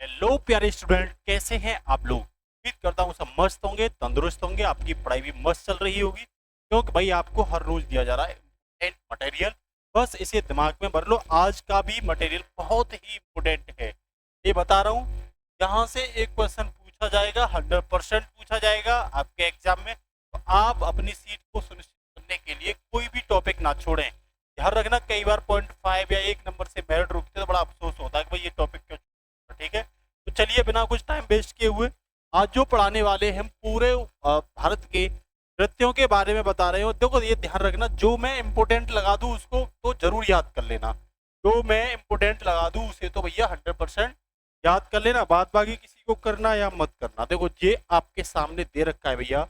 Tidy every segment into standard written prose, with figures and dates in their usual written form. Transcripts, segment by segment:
Hello प्यारे student, कैसे हैं आप लोग। उम्मीद करता हूँ सब मस्त होंगे, तंदुरुस्त होंगे, आपकी पढ़ाई भी मस्त चल रही होगी क्योंकि भाई आपको हर रोज दिया जा रहा है मटेरियल। बस इसे दिमाग में भर लो, आज का भी मटेरियल बहुत ही इम्पोर्टेंट है। ये बता रहा हूँ, यहाँ से एक क्वेश्चन पूछा जाएगा, 100% पूछा जाएगा आपके एग्जाम में। तो आप अपनी सीट को सुनिश्चित करने के लिए कोई भी टॉपिक ना छोड़ें। ध्यान रखना, कई बार 0.5 या 1 नंबर से मेरिट रुकते तो बड़ा अफसोस होता है कि भाई ये टॉपिक क्यों। ठीक है, तो चलिए बिना कुछ टाइम वेस्ट किए हुए आज जो पढ़ाने वाले हैं पूरे भारत के नृत्यों के बारे में बता रहे हो। देखो ये ध्यान रखना, जो मैं इम्पोर्टेंट लगा दूं उसको तो जरूर याद कर लेना। जो मैं इम्पोर्टेंट लगा दूं उसे तो भैया 100% याद कर लेना, बाद बाकी किसी को करना या मत करना। देखो ये आपके सामने दे रखा है भैया,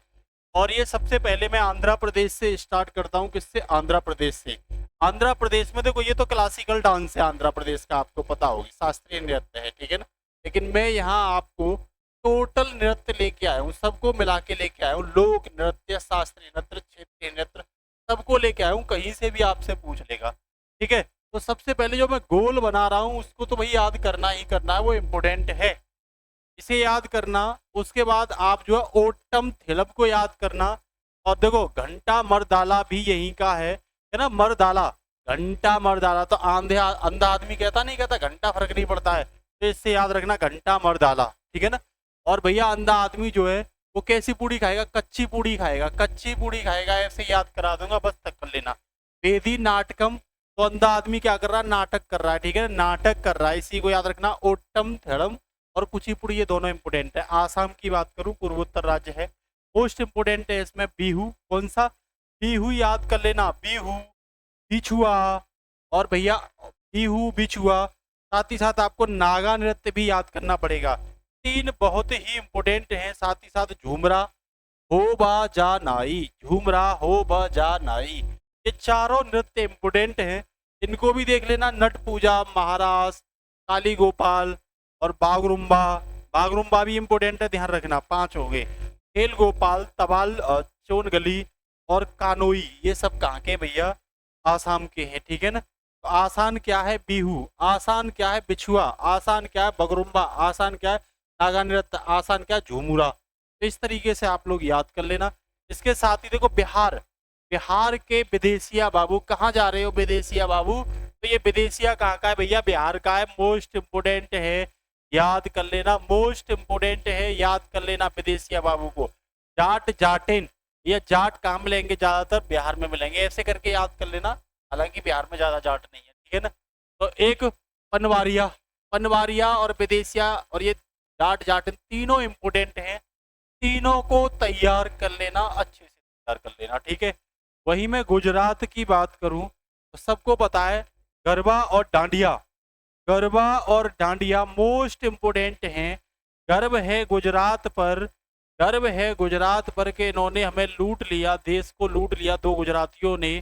और ये सबसे पहले मैं आंध्र प्रदेश से स्टार्ट करता हूँ। किससे? आंध्र प्रदेश से। आंध्र प्रदेश में देखो ये तो क्लासिकल डांस है आंध्र प्रदेश का, आपको पता होगी, शास्त्रीय नृत्य है, ठीक है ना। लेकिन मैं यहाँ आपको टोटल नृत्य लेके आया हूँ, सबको मिला के लेके आया हूँ। लोक नृत्य, शास्त्रीय नृत्य, क्षेत्रीय नृत्य, सबको लेके आया हूँ, कहीं से भी आपसे पूछ लेगा। ठीक है, तो सबसे पहले जो मैं गोल बना रहा हूँ उसको तो भाई याद करना ही करना है, वो इम्पोर्टेंट है, इसे याद करना। उसके बाद आप जो है ओटम थिलप को याद करना। और देखो घंटा मरदाला भी यहीं का है ना, मरदाला, घंटा मरदाला। तो अंधा आदमी कहता नहीं, कहता घंटा फर्क नहीं पड़ता है, तो इससे याद रखना घंटा मरदाला, ठीक है ना। और भैया अंधा आदमी जो है वो कैसी पूड़ी खाएगा? कच्ची पूड़ी खाएगा, कच्ची पूड़ी खाएगा, ऐसे याद करा दूंगा, बस तक कर लेना। वेदी नाटकम, तो अंधा आदमी क्या कर रहा है? नाटक कर रहा है, ठीक है, नाटक कर रहा है, इसी को याद रखना। ओटम थेड़म और कुचिपुड़ी, ये दोनों इंपोर्टेंट है। आसाम की बात करूं, पूर्वोत्तर राज्य है, मोस्ट इंपोर्टेंट है इसमें बिहू। कौन सा? बिहू याद कर लेना, बिहू, बिछुआ, और भैया बिहू बिछुआ। साथ ही साथ आपको नागा नृत्य भी याद करना पड़ेगा। तीन बहुत ही इंपोर्टेंट हैं। साथ ही साथ झूमरा, हो बा जा नाई, झूमरा हो बा जा नाई, ये चारों नृत्य इंपोर्टेंट हैं, इनको भी देख लेना। नट पूजा, महाराज, काली गोपाल और बागरुम्बा, बागरुम्बा भी इंपोर्टेंट है, ध्यान रखना। 5 हो गए। खेल गोपाल, तबाल, चोन गली और कानोई, ये सब कहाँ के भैया? आसाम के हैं, ठीक है ना। तो आसान क्या है? बिहू। आसान क्या है? बिछुआ। आसान क्या है? बगरुम्बा। आसान क्या है? नागा नृत्य। आसान क्या है? झूमुरा। तो इस तरीके से आप लोग याद कर लेना। इसके साथ ही देखो बिहार, बिहार के विदेशिया बाबू, कहाँ जा रहे हो विदेशिया बाबू? तो ये विदेशिया कहाँ का है भैया? बिहार का है, मोस्ट इंपोर्टेंट है, याद कर लेना, मोस्ट इंपोर्टेंट है, याद कर लेना विदेशिया बाबू को। जाट, जाटिन, ये जाट कहाँ मिलेंगे? ज्यादातर बिहार में मिलेंगे, ऐसे करके याद कर लेना। हालांकि बिहार में ज्यादा जाट नहीं है, ठीक है ना। तो एक पनवारिया, पनवारिया और विदेशिया और ये जाट जाटिन तीनों इंपोर्टेंट हैं, तीनों को तैयार कर लेना, अच्छे से तैयार कर लेना, ठीक है। वही मैं गुजरात की बात करूं तो सबको पता है गरबा और डांडिया, गरबा और डांडिया मोस्ट इंपोर्टेंट हैं। गर्व है गुजरात पर, गर्व है गुजरात पर के इन्होंने हमें लूट लिया, देश को लूट लिया दो गुजरातियों ने।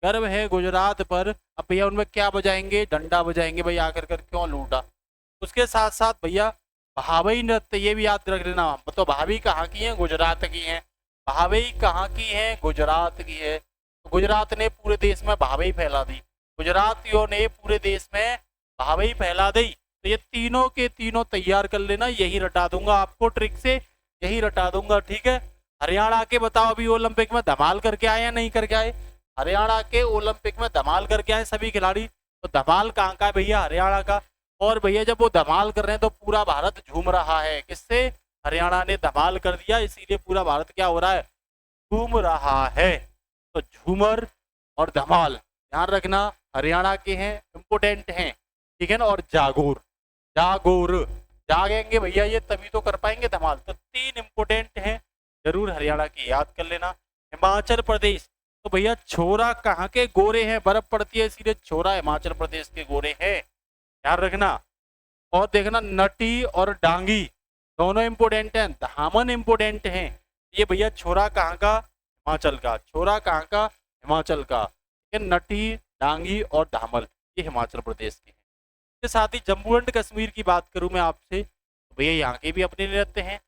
गर्व है गुजरात पर। अब भैया उनमें क्या बजाएंगे? डंडा बजाएंगे भैया, आकर कर क्यों लूटा। उसके साथ साथ भैया भावई नृत्य, ये भी याद रख लेना। तो भाभी कहाँ की है? गुजरात की है। भावई कहाँ की है? गुजरात की है। तो गुजरात ने पूरे देश में भावई फैला दी, गुजरातियों ने पूरे देश में भावई फैला दी। तो ये तीनों के तीनों तैयार कर लेना, यही रटा दूंगा आपको ट्रिक से, यही रटा दूंगा, ठीक है। हरियाणा के बताओ अभी ओलंपिक में धमाल करके आए या नहीं करके आए? हरियाणा के ओलंपिक में धमाल करके आए सभी खिलाड़ी। तो धमाल कहाँ का है भैया? हरियाणा का। और भैया जब वो धमाल कर रहे हैं तो पूरा भारत झूम रहा है, किससे? हरियाणा ने धमाल कर दिया, इसीलिए पूरा भारत क्या हो रहा है? झूम रहा है। तो झूमर और धमाल ध्यान रखना, हरियाणा के हैं, इंपोर्टेंट हैं, ठीक है ना। और जागोर, जागोर, जागेंगे भैया ये तभी तो कर पाएंगे धमाल। तो 3 इंपोर्टेंट हैं, जरूर हरियाणा की याद कर लेना। हिमाचल प्रदेश, तो भैया छोरा कहाँ के? गोरे हैं, बर्फ पड़ती है इसीलिए छोरा हिमाचल प्रदेश के गोरे हैं, ध्यान रखना। और देखना नटी और डांगी दोनों इंपोर्टेंट हैं, धामन इंपोर्टेंट हैं। ये भैया छोरा कहाँ का? हिमाचल का। छोरा कहाँ का? हिमाचल का। नटी, डांगी और धामल ये हिमाचल प्रदेश के हैं। इसके साथ ही जम्मू एंड कश्मीर की बात करूं मैं आपसे, तो भैया यहाँ के भी अपने नृत्य हैं।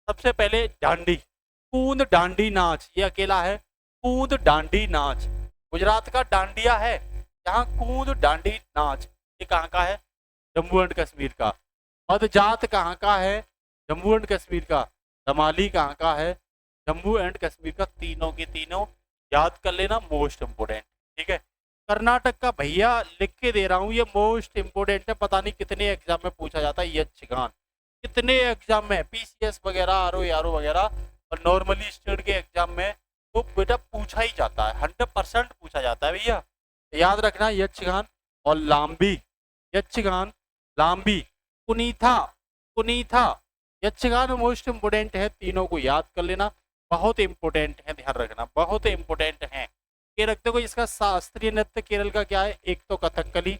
सबसे पहले डांडी, कूंद डांडी नाच, ये अकेला है, कूंद डांडी नाच। गुजरात का डांडिया है, यहाँ कूंद डांडी नाच, ये कहाँ का है? जम्मू एंड कश्मीर का। पदजात कहाँ का है? जम्मू एंड कश्मीर का। दमाली कहाँ का है? जम्मू एंड कश्मीर का। तीनों के तीनों याद कर लेना, मोस्ट इंपोर्टेंट। ठीक है। कर्नाटक का भैया लिख के दे रहा हूँ, ये मोस्ट इंपोर्टेंट है, पता नहीं कितने एग्जाम में पूछा जाता है यक्षगान, कितने एग्जाम में, पीसीएस वगैरह, आरओ आरओ वगैरह, और नॉर्मली स्टेट के एग्जाम में तो बेटा पूछा ही जाता है, 100% पूछा जाता है भैया। याद रखना यक्षगान और लाम्बी, यक्षगान लाम्बी, कुनीथा, कुनीथा, यक्षगान मोस्ट इंपोर्टेंट है, तीनों को याद कर लेना, बहुत इंपोर्टेंट है, ध्यान रखना, बहुत इंपोर्टेंट है। ये रखते हो, इसका शास्त्रीय नृत्य केरल का क्या है? एक तो कथकली,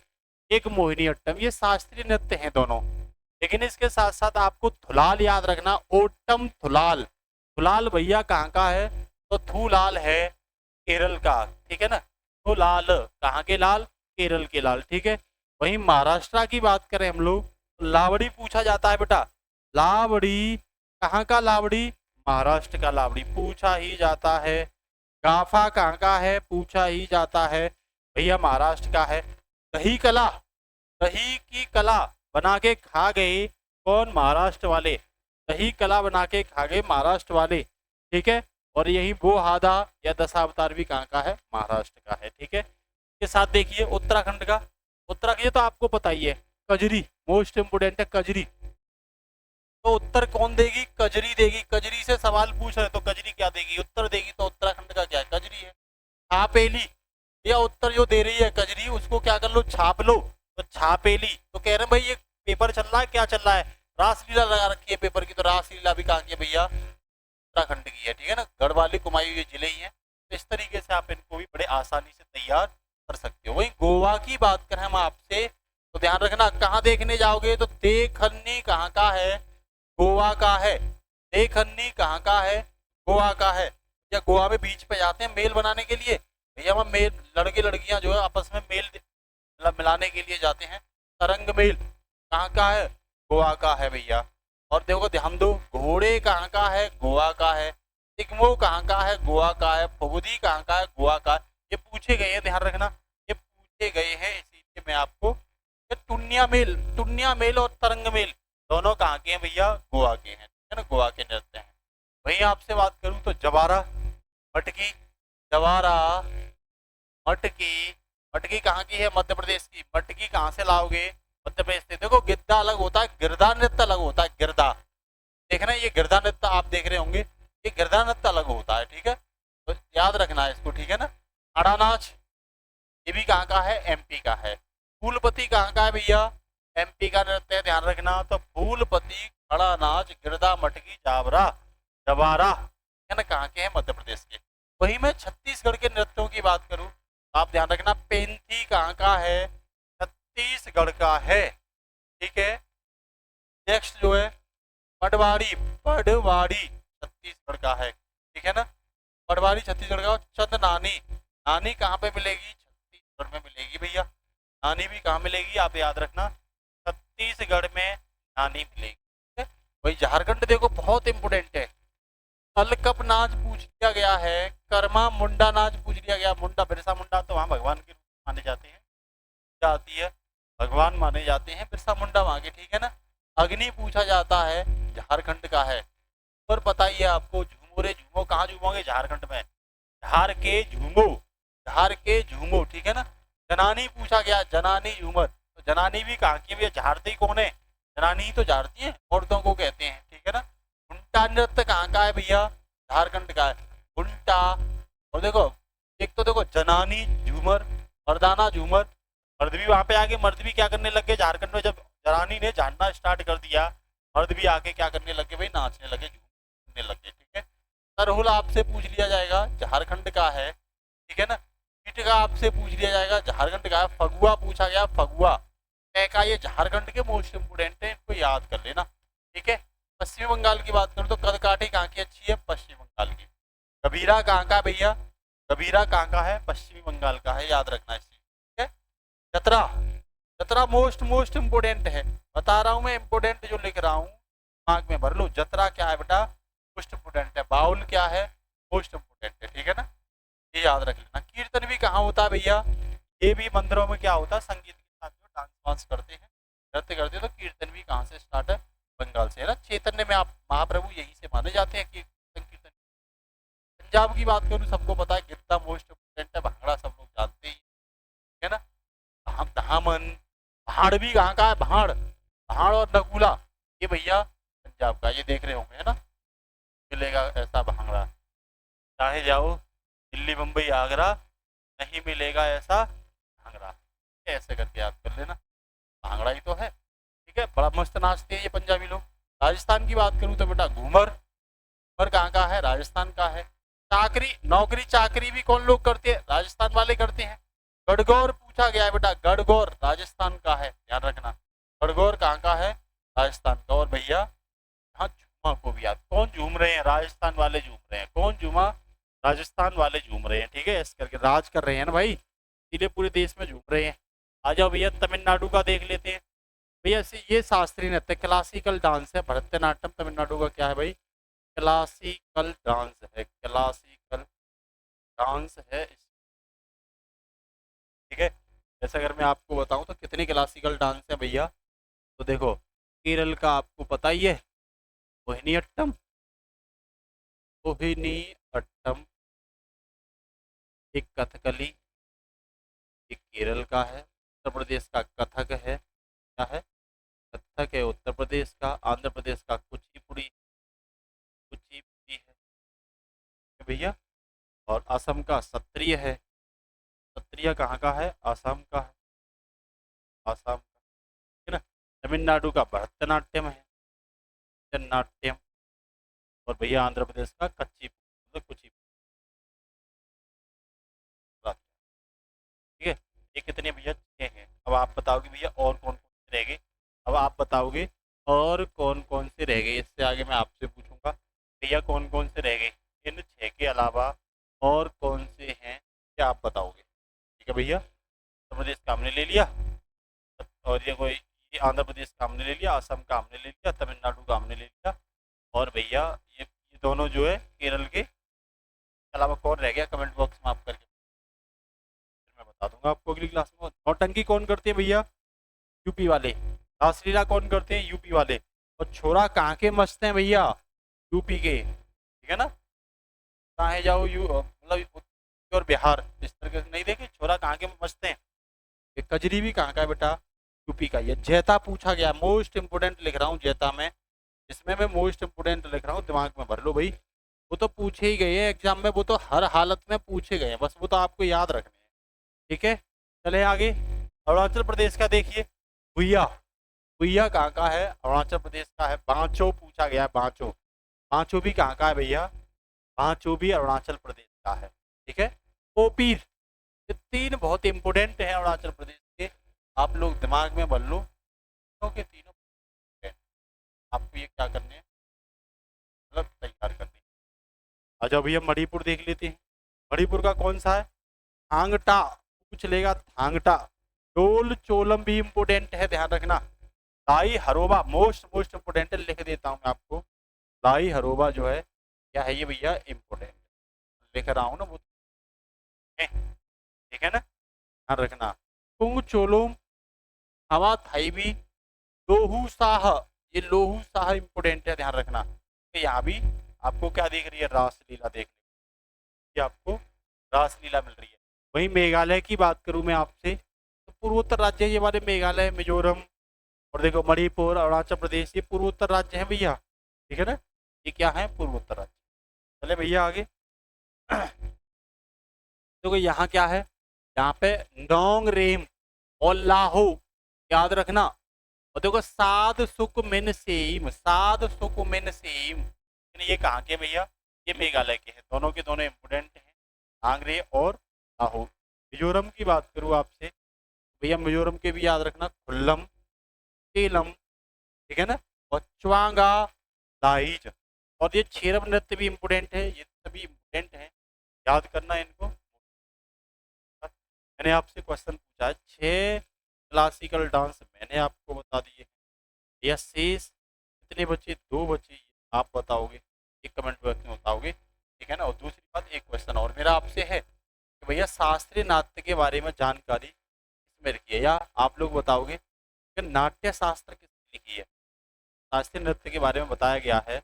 एक मोहिनी अट्टम, ये शास्त्रीय नृत्य हैं दोनों। लेकिन इसके साथ साथ आपको थुलाल याद रखना, ओटम थुलाल। थुलाल भैया कहाँ का है? तो थूलाल है केरल का, ठीक है ना। थुलाल कहाँ के लाल? केरल के लाल, ठीक है। वहीं महाराष्ट्र की बात करें हम लोग, लावड़ी पूछा जाता है बेटा, लावड़ी कहाँ का? लावड़ी महाराष्ट्र का, लावड़ी पूछा ही जाता है। गाफा कहाँ का है? पूछा ही जाता है भैया, महाराष्ट्र का है। दही कला, दही की कला बना के खा गए कौन? महाराष्ट्र वाले, दही कला बना के खा गए महाराष्ट्र वाले, ठीक है। और यही वो हादा या दशावतार भी कहाँ का है? महाराष्ट्र का है, ठीक है। के साथ देखिए उत्तराखंड का, उत्तराखंड तो आपको पता ही है, कजरी मोस्ट इंपोर्टेंट है, कजरी। तो उत्तर कौन देगी? कजरी देगी। कजरी से सवाल पूछ रहे तो कजरी क्या देगी? उत्तर देगी। तो उत्तराखंड का क्या है? कजरी है। छापेली, या उत्तर जो दे रही है कजरी, उसको क्या कर लो? छाप लो। तो छापेली, तो कह रहे हैं भाई ये पेपर चल रहा है, क्या चल रहा है? रासलीला लगा रखी है पेपर की, तो रासलीला भी कहाँ की है भैया? उत्तराखंड की है, ठीक है ना। गढ़वाली कुमायूं ये जिले ही हैं। तो इस तरीके से आप इनको भी बड़े आसानी से तैयार कर सकते हो। वहीं गोवा की बात करें हम आपसे, तो ध्यान रखना, कहाँ देखने जाओगे? तो देखन्नी कहाँ का है? गोवा का है। देखन्नी कहाँ का है? गोवा का है। या गोवा में बीच पे जाते हैं मेल बनाने के लिए भैया, हम मेल, लड़के लड़कियां जो है आपस में मेल मिलाने के लिए जाते हैं। तरंग मेल कहाँ का है? गोवा का है भैया। और देखो ध्यान दो, घोड़े कहाँ का है? गोवा का है। इग्मो कहाँ का है? गोवा का है। फुगुदी कहाँ का है? गोवा का है। ये पूछे गए हैं, ध्यान रखना, ये पूछे गए हैं, इसीलिए मैं आपको, टुन्या मेल, टुन्या मेल और तरंग मेल दोनों कहाँ के हैं भैया? गोवा के हैं, ठीक है ना, गोवा के नृत्य हैं। वहीं आपसे बात करूं तो जवारा, मटकी, जवारा, मटकी, मटकी कहाँ की है? मध्य प्रदेश की। मटकी कहाँ से लाओगे? मध्य प्रदेश से। देखो गिद्दा अलग होता है, गिरदा नृत्य अलग होता है, गिरदा, देखना ये गिरदा नृत्य आप देख रहे होंगे, ये गिरदा नृत्य अलग होता है, ठीक है। तो याद रखना है इसको, ठीक है ना। अड़ा नाच, ये भी कहाँ का है? एमपी का है। फूलपति कहाँ का है भैया? एमपी का नृत्य है, ध्यान रखना। तो फूलपति, खड़ा नाच, गिरदा, मटकी, जावरा, जवारा, है ना, कहाँ के हैं? मध्य प्रदेश के। वहीं मैं छत्तीसगढ़ के नृत्यों की बात करूं तो आप ध्यान रखना, पेंथी कहाँ का है? छत्तीसगढ़ का है, ठीक है। नेक्स्ट जो है पटवारी, पटवारी छत्तीसगढ़ का है, ठीक है ना। पटवारी छत्तीसगढ़ का। चंदनानी, नानी कहाँ पे मिलेगी? छत्तीसगढ़ में मिलेगी भैया। नानी भी कहाँ मिलेगी? आप याद रखना, छत्तीसगढ़ में नानी मिलेगी, ठीक है। वही झारखंड देखो बहुत इंपोर्टेंट है, अलकप नाच पूछ लिया गया है, कर्मा मुंडा नाच पूछ लिया गया। मुंडा, बिरसा मुंडा तो वहाँ भगवान के रूप माने जाते हैं, क्या आती है? भगवान माने जाते हैं, बिरसा मुंडा वहाँ के, ठीक है ना। अग्नि पूछा जाता है, झारखंड का है। और बताइए आपको, झूमो रे झूमो, कहाँ झूमोगे? झारखंड में। झार के झूमो, झार के झूमो, ठीक है ना। जनानी पूछा गया, जनानी झूमर, तो जनानी भी कहाँ की है? झारती कौन है? जनानी ही तो झारती है, औरतों को कहते हैं, ठीक है ना। घुंटा नृत्य कहाँ का है भैया? झारखंड का है, घुंटा। और देखो, एक तो देखो जनानी झूमर, मर्दाना झूमर, मर्द भी वहां पे आके, मर्द भी क्या करने लग गए झारखंड में, जब जनानी ने झाड़ना स्टार्ट कर दिया, मर्द भी आके क्या करने लगे भाई? नाचने लगे, झूमने लगे, ठीक है। सरहुल आपसे पूछ लिया जाएगा, झारखंड का है, ठीक है ना। पीठ का आपसे पूछ लिया जाएगा, झारखंड का है। फगुआ पूछा गया, फगुआ का, ये झारखंड के मोस्ट इंपोर्टेंट है, इनको याद कर लेना, ठीक है। पश्चिमी बंगाल की बात करूँ तो कदकाठी कहाँ की अच्छी है? पश्चिमी बंगाल की। कबीरा कहाँ का भैया? कबीरा कहाँ का है? पश्चिमी बंगाल का है, याद रखना इस चीज, ठीक है। जतरा, जतरा मोस्ट इंपोर्टेंट है, बता रहा हूँ मैं, इंपोर्टेंट जो लिख रहा हूँ दिमाग में भर लो। जतरा क्या है बेटा? मोस्ट इंपोर्टेंट है। बाउल क्या है? मोस्ट इंपोर्टेंट है, ठीक है ना, ये याद रख लेना। कीर्तन भी कहाँ होता है भैया? ये भी मंदिरों में क्या होता है? संगीत के साथ जो डांस वांस करते हैं, नृत्य करते, तो कीर्तन भी कहाँ से स्टार्ट है, बंगाल से है ना। चैतन्य में आप महाप्रभु यहीं से माने जाते हैं कि कीर्तन। पंजाब की बात करूँ, सबको पता है गिद्दा मोस्ट इम्पोर्टेंट है, भांगड़ा सब लोग जानते ही है ना। धामन, भाड़ भी कहाँ का है, भाड़, भाड़ और नगुला, ये भैया पंजाब का, ये देख रहे होंगे है ना, मिलेगा ऐसा भांगड़ा, चाहे जाओ दिल्ली मुंबई आगरा, नहीं मिलेगा ऐसा भांगड़ा, ऐसे करके याद कर लेना, भांगड़ा ही तो है, ठीक है। बड़ा मस्त नाचते हैं ये पंजाबी लोग। राजस्थान की बात करूँ तो बेटा घूमर, घूमर कहाँ का है, राजस्थान का है। चाकरी, नौकरी चाकरी भी कौन लोग करते हैं, राजस्थान वाले करते हैं। गढ़गौर पूछा गया है बेटा, गढ़गौर राजस्थान का है, ध्यान रखना, गढ़गौर कहाँ का है, राजस्थान का। और भैया यहाँ झूमा को भी याद, कौन झूम रहे हैं, राजस्थान वाले झूम रहे हैं, कौन झूमा, राजस्थान वाले झूम रहे हैं, ठीक है, इस करके राज कर रहे हैं ना भाई, सीधे पूरे देश में झूम रहे हैं। आ जाओ भैया तमिलनाडु का देख लेते हैं। भैया ये शास्त्रीय नृत्य क्लासिकल डांस है, भरतनाट्यम तमिलनाडु का क्या है भाई, क्लासिकल डांस है, क्लासिकल डांस है, ठीक है। जैसे अगर मैं आपको बताऊं तो कितने क्लासिकल डांस है भैया, तो देखो केरल का आपको पता ही है मोहिनीअट्टम, मोहिनीअट्टम, एक कथकली, एक केरल का है, उत्तर प्रदेश का कथक है, क्या है, कथक है उत्तर प्रदेश का, आंध्र प्रदेश का कुचिपुड़ी, कुचिपुड़ी है भैया, और असम का सत्रिय है, सत्रिय कहाँ का है, असम का है, असम का, ठीक है ना। तमिलनाडु का भरतनाट्यम है, भरतनाट्यम, और भैया आंध्र प्रदेश का मतलब कुचिपुड़ी, ठीक है। ये कितने भैया, छः हैं। अब आप बताओगे भैया और कौन कौन से रह गए, अब आप बताओगे और कौन कौन से रह गए, इससे आगे मैं आपसे पूछूंगा भैया कौन कौन से रह गए, इन छः के अलावा और कौन से हैं, क्या आप बताओगे, ठीक है भैया। उत्तर प्रदेश का हमने ले लिया, और ये आंध्र प्रदेश का हमने ले लिया, असम का हमने ले लिया, तमिलनाडु का हमने ले लिया, और भैया ये दोनों जो है केरल के अलावा कौन रह गया, कमेंट बॉक्स में आप करके मैं बता दूंगा आपको अगली क्लास में। नौटंकी कौन करते हैं भैया, यूपी वाले। रासलीला कौन करते हैं, यूपी वाले। और छोरा कहाँ के मस्त हैं भैया, यूपी के, ठीक है ना। कहाँ जाओ मतलब और बिहार, इस तरह से नहीं देखे, छोरा कहाँ के मस्त हैं। ये कजरी भी कहाँ का है बेटा, यूपी का। ये जैता पूछा गया, मोस्ट इंपोर्टेंट लिख रहा हूँ जैता में, इसमें मैं मोस्ट इंपोर्टेंट लिख रहा हूँ, दिमाग में भर लो भाई, वो तो पूछे ही गए हैं एग्जाम में, वो तो हर हालत में पूछे गए हैं, बस वो तो आपको याद रखने हैं, ठीक है। चले आगे, अरुणाचल प्रदेश का देखिए, भुइया, भुइया कहाँ का है, अरुणाचल प्रदेश का है। बांचो पूछा गया है, बांचो, बांचो भी कहाँ का है भैया, बांचो भी अरुणाचल प्रदेश का है, ठीक है। ओपीर, ये तीन बहुत इंपोर्टेंट है अरुणाचल प्रदेश के, आप लोग दिमाग में भर लो, क्योंकि तीनों आपको ये क्या करने हैं, मतलब तैयार करने हैं। अच्छा भैया मणिपुर देख लेते हैं, मणिपुर का कौन सा है, थांगटा पूछ लेगा, थांगटा। डोल चोलम भी इंपोर्टेंट है, ध्यान रखना। लाई हरोबा मोस्ट मोस्ट इंपोर्टेंट है, लिख देता हूँ मैं आपको, लाई हरोबा जो है क्या है ये भैया, इंपोर्टेंट लिख रहा हूँ ना वो, ठीक है ना, ध्यान रखना। कुंग चोलोम, हवा थाईबी, लोहू साह, ये लोहू साह इंपोर्टेंट है, ध्यान रखना। तो यहाँ भी आपको क्या दिख रही है, रासलीला देख रही है, आपको रासलीला मिल रही है। वहीं मेघालय की बात करूं मैं आपसे, तो पूर्वोत्तर राज्य ये हमारे मेघालय, मिजोरम, और देखो मणिपुर, अरुणाचल प्रदेश, ये पूर्वोत्तर राज्य हैं भैया, ठीक है ना, ये क्या है, पूर्वोत्तर राज्य। चले भैया आगे, देखो यहाँ क्या है, यहाँ पे नोंग रेम और लाहो, याद रखना। और देखो साध सुख मिन सेम, साध सुख मिन सेम, ये कहाँ के भैया, ये मेघालय के हैं, दोनों के दोनों इंपोर्टेंट हैं, आंग्रे और लाहो। मिजोरम की बात करूँ आपसे भैया, मिजोरम के भी याद रखना, खुल्लम, केलम, ठीक है ना, और च्वांगा दाइज। और ये छेरम नृत्य भी इम्पोर्टेंट है, ये सभी इम्पोर्टेंट हैं, याद करना इनको। मैंने आपसे क्वेश्चन पूछा है, 6 क्लासिकल डांस मैंने आपको बता दिए, या शेष कितने बचे, 2 बचे, आप बताओगे, एक कमेंट बॉक्स में बताओगे, ठीक है ना। और दूसरी बात, एक क्वेश्चन और मेरा आपसे है कि भैया शास्त्रीय नाट्य के बारे में जानकारी इसमें रखिए, या आप लोग बताओगे कि नाट्य शास्त्र किसने लिखी है? शास्त्रीय नृत्य के बारे में बताया गया है।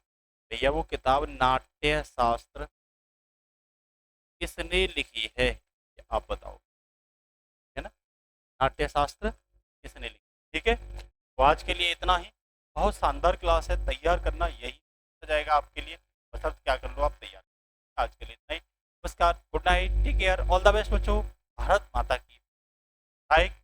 भैया वो किताब नाट्य शास्त्र किसने लिखी है, ये आप बताओ, है ना? नाट्य शास्त्र किसने लिखी? ठीक है, तो आज के लिए इतना ही। बहुत शानदार क्लास है, तैयार करना यही हो जाएगा आपके लिए। बस अब क्या कर लो आप, तैयार। आज के लिए इतना ही। नमस्कार, good night, take care, all the best बच्चों। भारत माता की। बाय।